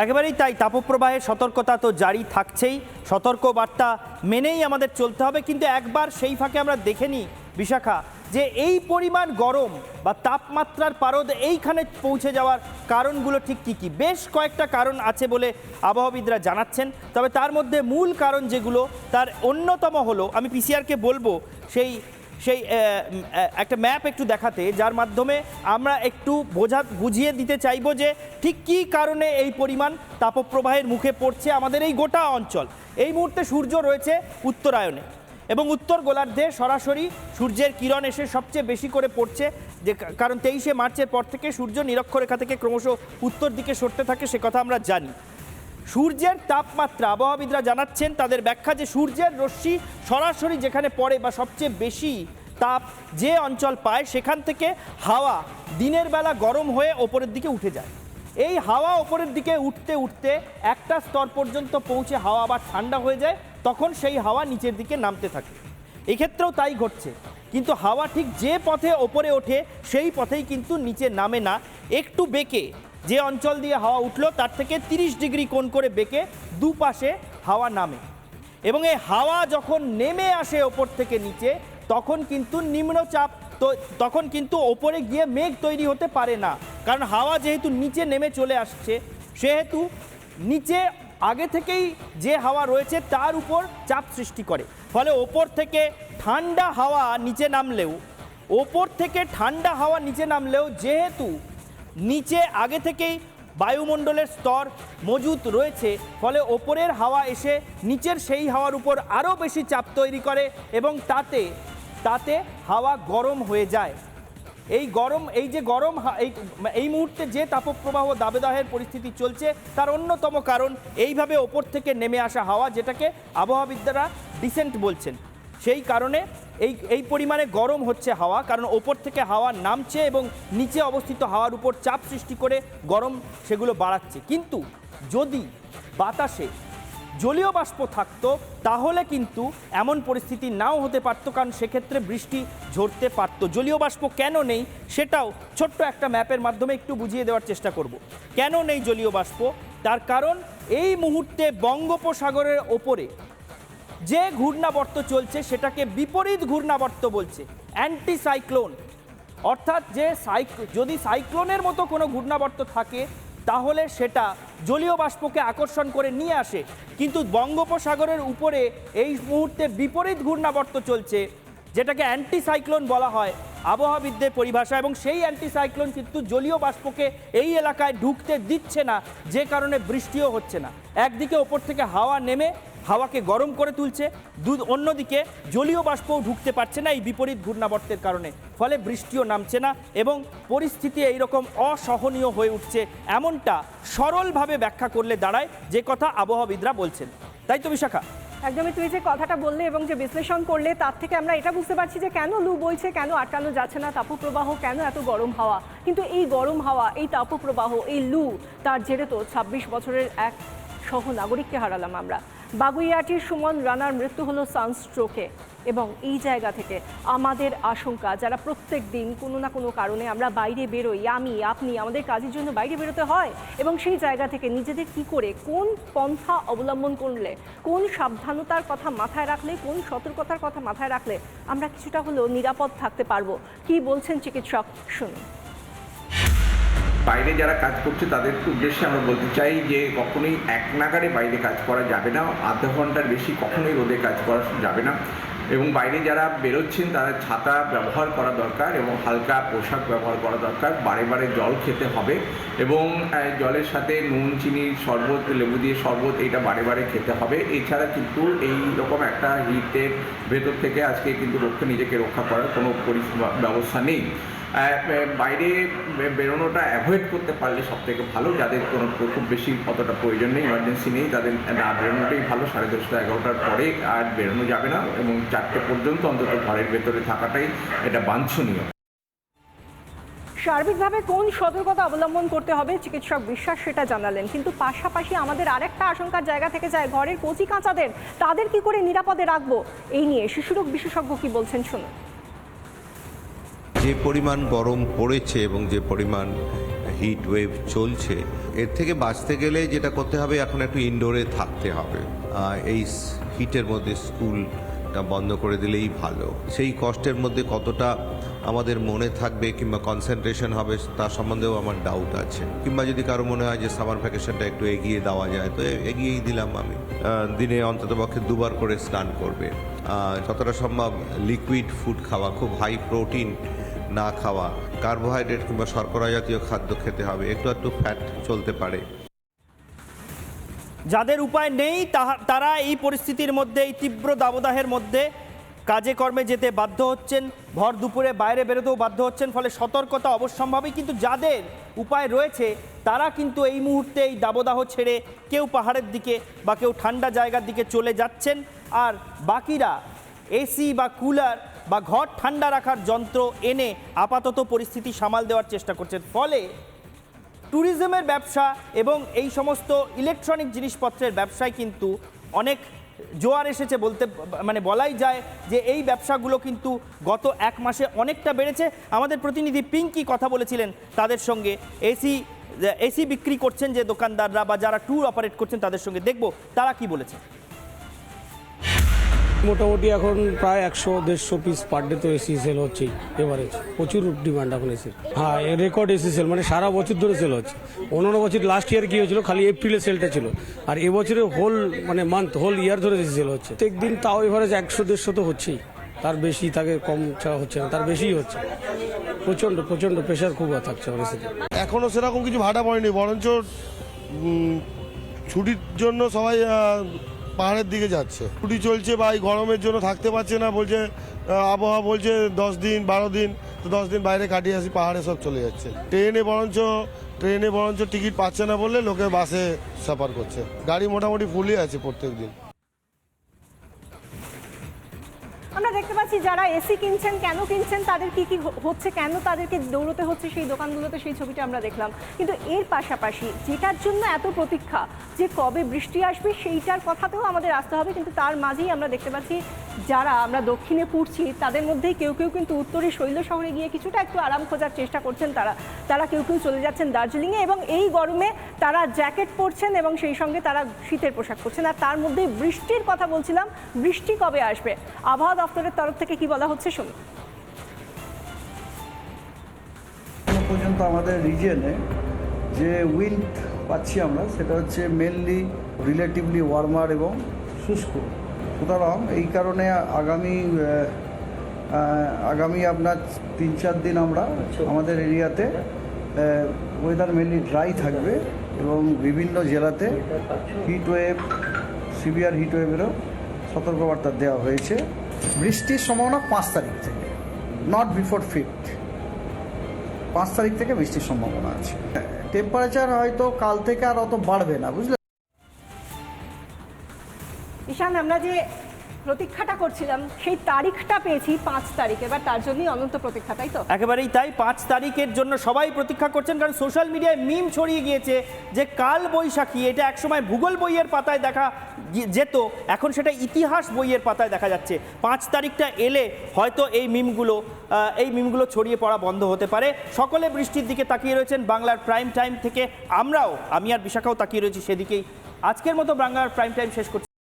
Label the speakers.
Speaker 1: একেবারেই তাই, তাপপ্রবাহের সতর্কতা তো জারি থাকছেই, সতর্ক বার্তা মেনেই আমাদের চলতে হবে। কিন্তু একবার সেই ফাঁকে আমরা দেখে নিই বিশাখা, যে এই পরিমাণ গরম বা তাপমাত্রার পারদ এইখানে পৌঁছে যাওয়ার কারণগুলো ঠিক কী কী। বেশ কয়েকটা কারণ আছে বলে আবহাওয়াবিদরা জানাচ্ছেন, তবে তার মধ্যে মূল কারণ যেগুলো তার অন্যতম হলো, আমি পিসিআরকে বলবো সেই একটা ম্যাপ একটু দেখাতে, যার মাধ্যমে আমরা একটু বুঝিয়ে দিতে চাইবো যে ঠিক কী কারণে এই পরিমাণ তাপপ্রবাহের মুখে পড়ছে আমাদের এই গোটা অঞ্চল। এই মুহূর্তে সূর্য রয়েছে উত্তরায়ণে এবং উত্তর গোলার্ধে সরাসরি সূর্যের কিরণ এসে সবচেয়ে বেশি করে পড়ছে, যে কারণ 23শে মার্চের পর থেকে সূর্য নিরক্ষরেখা থেকে ক্রমশ উত্তর দিকে সরতে থাকে, সে কথা আমরা জানি। সূর্যের তাপমাত্রা, আবহাওয়াবিদরা জানাচ্ছেন তাদের ব্যাখ্যা, যে সূর্যের রশ্মি সরাসরি যেখানে পড়ে বা সবচেয়ে বেশি তাপ যে অঞ্চল পায়, সেখান থেকে হাওয়া দিনের বেলা গরম হয়ে ওপরের দিকে উঠে যায়। এই হাওয়া ওপরের দিকে উঠতে উঠতে একটা স্তর পর্যন্ত পৌঁছে হাওয়া আবার ঠান্ডা হয়ে যায়, তখন সেই হাওয়া নিচের দিকে নামতে থাকে। এক্ষেত্রেও তাই ঘটছে, কিন্তু হাওয়া ঠিক যে পথে ওপরে ওঠে সেই পথেই কিন্তু নিচে নামে না, একটু বেঁকে, যে অঞ্চল দিয়ে হাওয়া উঠলো তার থেকে 30 ডিগ্রি কোণ করে বেঁকে দুপাশে হাওয়া নামে। এবং এই হাওয়া যখন নেমে আসে ওপর থেকে নিচে, তখন কিন্তু নিম্নচাপ, তো তখন কিন্তু ওপরে গিয়ে মেঘ তৈরি হতে পারে না, কারণ হাওয়া যেহেতু নিচে নেমে চলে আসছে, সেহেতু নিচে আগে থেকেই যে হাওয়া রয়েছে তার উপর চাপ সৃষ্টি করে। ফলে ওপর থেকে ঠান্ডা হাওয়া নিচে নামলেও যেহেতু নিচে আগে থেকেই বায়ুমণ্ডলের স্তর মজুত রয়েছে, ফলে ওপরের হাওয়া এসে নিচের সেই হাওয়ার উপর আরও বেশি চাপ তৈরি করে এবং তাতে হাওয়া গরম হয়ে যায়। এই মুহূর্তে যে তাপপ্রবাহ দাবদাহের পরিস্থিতি চলছে, তার অন্যতম কারণ এইভাবে ওপর থেকে নেমে আসা হাওয়া, যেটাকে আবহাওয়াবিদরা ডিসেন্ট বলছেন। সেই কারণে এই পরিমাণে গরম হচ্ছে হাওয়া, কারণ ওপর থেকে হাওয়া নামছে এবং নিচে অবস্থিত হাওয়ার উপর চাপ সৃষ্টি করে গরম সেগুলো বাড়াচ্ছে। কিন্তু যদি বাতাসে জলীয় বাষ্প থাকতো, তাহলে কিন্তু এমন পরিস্থিতি নাও হতে পারতো, কারণ সেক্ষেত্রে বৃষ্টি ঝরতে পারত। জলীয় বাষ্প কেন নেই সেটাও ছোট্ট একটা ম্যাপের মাধ্যমে একটু বুঝিয়ে দেওয়ার চেষ্টা করব। কেন নেই জলীয় বাষ্প? তার কারণ এই মুহূর্তে বঙ্গোপসাগরের ওপরে যে ঘূর্ণাবর্ত চলছে সেটাকে বিপরীত ঘূর্ণাবর্ত বলছে, অ্যান্টি সাইক্লোন। অর্থাৎ যদি সাইক্লোনের মতো কোনো ঘূর্ণাবর্ত থাকে, তাহলে সেটা জলীয় বাষ্পকে আকর্ষণ করে নিয়ে আসে। কিন্তু বঙ্গোপসাগরের উপরে এই মুহূর্তে বিপরীত ঘূর্ণাবর্ত চলছে, যেটাকে অ্যান্টি সাইক্লোন বলা হয় আবহাওয়াবিদদের পরিভাষা, এবং সেই অ্যান্টি সাইক্লোন কিন্তু জলীয় বাষ্পকে এই এলাকায় ঢুকতে দিচ্ছে না, যে কারণে বৃষ্টিও হচ্ছে না। একদিকে ওপর থেকে হাওয়া নেমে হাওয়াকে গরম করে তুলছে, অন্যদিকে জলীয় বাষ্পও ঢুকতে পারছে না এই বিপরীত ঘূর্ণাবর্তের কারণে, ফলে বৃষ্টিও নামছে না এবং পরিস্থিতি এইরকম অসহনীয় হয়ে উঠছে। এমনটা সরলভাবে ব্যাখ্যা করলে দাঁড়ায় যে কথা আবহাওয়াবিদরা বলছেন। তাই তো বিশাখা?
Speaker 2: একদমই, তুমি যে কথাটা বললে এবং যে বিশ্লেষণ করলে, তার থেকে আমরা এটা বুঝতে পারছি যে কেন লু বইছে, কেন আটকানো যাচ্ছে না তাপপ্রবাহ, কেন এত গরম হাওয়া। কিন্তু এই গরম হাওয়া, এই তাপপ্রবাহ, এই লু, তার জেরে তো 26 বছরের এক সহ নাগরিককে হারালাম আমরা। বাগুইয়াটির সুমন রানার মৃত্যু হলো সানস্ট্রোকে। এবং এই জায়গা থেকে আমাদের আশঙ্কা, যারা প্রত্যেক দিন কোনো না কোনো কারণে আমরা বাইরে বেরোই, আপনি আমাদের কাজের জন্য বাইরে বেরোতে হয়, এবং সেই জায়গা থেকে নিজেদের কি করে, কোন পন্থা অবলম্বন করলে, কোন সাবধানতার কথা মাথায় রাখলে, কোন সতর্কতার কথা মাথায় রাখলে আমরা কিছুটা হলেও নিরাপদ থাকতে পারবো, কি বলছেন চিকিৎসক, শুনুন।
Speaker 3: বাইরে যারা কাজ করছে তাদের উদ্দেশ্যে আমরা বলতে চাই যে কখনোই এক নাগাড়ে বাইরে কাজ করা যাবে না, আধা ঘন্টার বেশি কখনোই রোদে কাজ করা যাবে না। এবং বাইরে যারা বেরোচ্ছেন তারা ছাতা ব্যবহার করা দরকার এবং হালকা পোশাক ব্যবহার করা দরকার। বারে বারে জল খেতে হবে এবং জলের সাথে নুন, চিনি, শরবত, লেবু দিয়ে শরবত, এটা বারে বারে খেতে হবে। এছাড়া কিন্তু এই রকম একটা হিটের ভেতর থেকে আজকে কিন্তু নিজেকে রক্ষা করার কোনো ব্যবস্থা নেই। বাইরে বেরোনোটা অ্যাভয়েড করতে পারলে সবথেকে ভালো। যাদের কোনো খুব বেশি অতটা প্রয়োজন নেই, ইমার্জেন্সি নেই, তাদের না বেরোনোটাই ভালো। 10:30 11টার পরে আর বেরোনো যাবে না এবং 4টে পর্যন্ত অন্তত ঘরের ভেতরে থাকাটাই এটা বাঞ্ছনীয়।
Speaker 2: সার্বিকভাবে কোন সতর্কতা অবলম্বন করতে হবে চিকিৎসক বিশ্বাস সেটা জানালেন, কিন্তু পাশাপাশি আমাদের আরেকটা আশঙ্কার জায়গা থেকে যায়, ঘরের কচি কাঁচাদের, তাদের কি করে নিরাপদে রাখবো, এই নিয়ে শিশুরোগ বিশেষজ্ঞ কি বলছেন শুনুন।
Speaker 4: যে পরিমাণ গরম পড়েছে এবং যে পরিমাণ হিট ওয়েভ চলছে, এর থেকে বাঁচতে গেলে যেটা করতে হবে, এখন একটু ইনডোরে থাকতে হবে। এই হিটের মধ্যে স্কুলটা বন্ধ করে দিলেই ভালো। সেই কষ্টের মধ্যে কতটা আমাদের মনে থাকবে কিংবা কনসেন্ট্রেশন হবে তার সম্বন্ধেও আমার ডাউট আছে। কিংবা যদি কারো মনে হয় যে সামার ভ্যাকেশনটা একটু এগিয়ে দেওয়া যায়, তো এগিয়েই দিলাম আমি। দিনে অন্ততপক্ষে 2 বার করে স্নান করবে। যতটা সম্ভব লিকুইড ফুড খাওয়া, খুব হাই প্রোটিন না খাওয়া, কার্বোহাইড্রেট কিংবা শর্করা জাতীয় খাদ্য খেতে হবে, একটু ফ্যাট চলতে পারে।
Speaker 1: যাদের উপায় নেই তারা এই পরিস্থিতির মধ্যে, এই তীব্র দাবদাহের মধ্যে কাজে কর্মে যেতে বাধ্য হচ্ছেন, ভর দুপুরে বাইরে বেরোতেও বাধ্য হচ্ছেন, ফলে সতর্কতা অবশ্যম্ভাবী। কিন্তু যাদের উপায় রয়েছে তারা কিন্তু এই মুহূর্তে এই দাবদাহ ছেড়ে কেউ পাহাড়ের দিকে বা কেউ ঠান্ডা জায়গার দিকে চলে যাচ্ছেন, আর বাকিরা এসি বা কুলার বা ঘর ঠান্ডা রাখার যন্ত্র এনে আপাতত পরিস্থিতি সামাল দেওয়ার চেষ্টা করছেন। ফলে ট্যুরিজমের ব্যবসা এবং এই সমস্ত ইলেকট্রনিক জিনিসপত্রের ব্যবসায় কিন্তু অনেক জোয়ার এসেছে বলাই যায় যে এই ব্যবসাগুলো কিন্তু গত 1 মাসে অনেকটা বেড়েছে। আমাদের প্রতিনিধি পিঙ্কি কথা বলেছিলেন তাদের সঙ্গে, এসি বিক্রি করছেন যে দোকানদাররা বা যারা ট্যুর অপারেট করছেন তাদের সঙ্গে, দেখব তারা কি বলেছে।
Speaker 5: মোটামুটি এখন প্রায় 100-150 পিস পার ডে তো এসি সেল হচ্ছেই, এভারেজ প্রচুর ডিমান্ড এখন এসি। হ্যাঁ, রেকর্ড এসি সেল, মানে সারা বছর ধরে সেল হচ্ছে। অন্য বছর লাস্ট ইয়ার কি হয়েছিল, খালি এপ্রিলে সেলটা ছিল, আর এবছরে হোল হোল ইয়ার ধরে এসি সেল হচ্ছে। প্রত্যেকদিন তাও এভারেজ 100-150 তো হচ্ছেই, তার বেশি থাকে, কম ছাড়া হচ্ছে না, তার বেশিই হচ্ছে। প্রচণ্ড প্রেশার খুব থাকছে আমার এসিতে।
Speaker 6: এখনও সেরকম কিছু ভাড়া পড়েনি, বরঞ্চ ছুটির জন্য সবাই পাহাড়ের দিকে যাচ্ছে। ছুটি চলছে বা এই গরমের জন্য থাকতে পারছে না, বলছে আবহাওয়া বলছে 10 দিন 12 দিন, তো 10 দিন বাইরে কাটিয়ে আসি, পাহাড়ে সব চলে যাচ্ছে। ট্রেনে বরঞ্চ টিকিট পাচ্ছে না বললে লোকে বাসে সাফার করছে। গাড়ি মোটামুটি ফুলই আছে প্রত্যেক দিন।
Speaker 2: আমরা দেখতে পাচ্ছি যারা এসি কিনছেন, কেন কিনছেন, তাদের কি কি হচ্ছে, কেন তাদেরকে দৌড়তে হচ্ছে সেই দোকানগুলোতে, সেই ছবিটা আমরা দেখলাম। কিন্তু এর পাশাপাশি যেটার জন্য এত প্রতীক্ষা যে কবে বৃষ্টি আসবে সেইটার কথাতেও আমাদের আসতে হবে। কিন্তু তার মাঝেই আমরা দেখতে পাচ্ছি যারা আমরা দক্ষিণে পুড়ছি তাদের মধ্যেই কেউ কিন্তু উত্তরে শৈল শহরে গিয়ে কিছুটা একটু আরাম খোঁজার চেষ্টা করছেন। তারা কেউ চলে যাচ্ছেন দার্জিলিংয়ে, এবং এই গরমে তারা জ্যাকেট পরছেন এবং সেই সঙ্গে তারা শীতের পোশাক পরছেন। আর তার মধ্যে বৃষ্টির কথা বলছিলাম, বৃষ্টি কবে আসবে, আবহাওয়া দপ্তরের তরফ থেকে কি বলা হচ্ছে শুনুন।
Speaker 7: পর্যন্ত আমাদের রিজিয়নে যে উইন্ড পাচ্ছি আমরা, সেটা হচ্ছে মেনলি রিলেটিভলি ওয়ার্মার এবং শুষ্ক। সুতরাং এই কারণে আগামী আপনার 3-4 দিন আমরা আমাদের এরিয়াতে ওয়েদার মেনলি ড্রাই থাকবে এবং বিভিন্ন জেলাতে হিটওয়েভ, সিভিয়ার হিটওয়েভেরও সতর্কবার্তা দেওয়া হয়েছে। বৃষ্টির সম্ভাবনা 5 তারিখ থেকে, নট বিফোর 5th। 5 তারিখ থেকে বৃষ্টির সম্ভাবনা আছে। টেম্পারেচার হয়তো কাল থেকে আর অত বাড়বে না, বুঝলে।
Speaker 2: ঈশান, আমরা যে প্রতীক্ষাটা করছিলাম সেই তারিখটা পেয়েছি 5 তারিখ, এবার তার জন্যই অনন্ত প্রতীক্ষা, তাই তো?
Speaker 1: একেবারেই তাই। 5 তারিখের জন্য সবাই প্রতীক্ষা করছেন, কারণ সোশ্যাল মিডিয়ায় মিম ছড়িয়ে গিয়েছে যে কাল বৈশাখী, এটা একসময় ভূগোল বইয়ের পাতায় দেখা যেত, এখন সেটা ইতিহাস বইয়ের পাতায় দেখা যাচ্ছে। 5 তারিখটা এলে হয়তো এই মিমগুলো ছড়িয়ে পড়া বন্ধ হতে পারে। সকলে বৃষ্টির দিকে তাকিয়ে রয়েছেন বাংলার প্রাইম টাইম থেকে, আমি আর বিশাখাও তাকিয়ে রয়েছি সেদিকেই। আজকের মতো বাংলার প্রাইম টাইম শেষ করছি।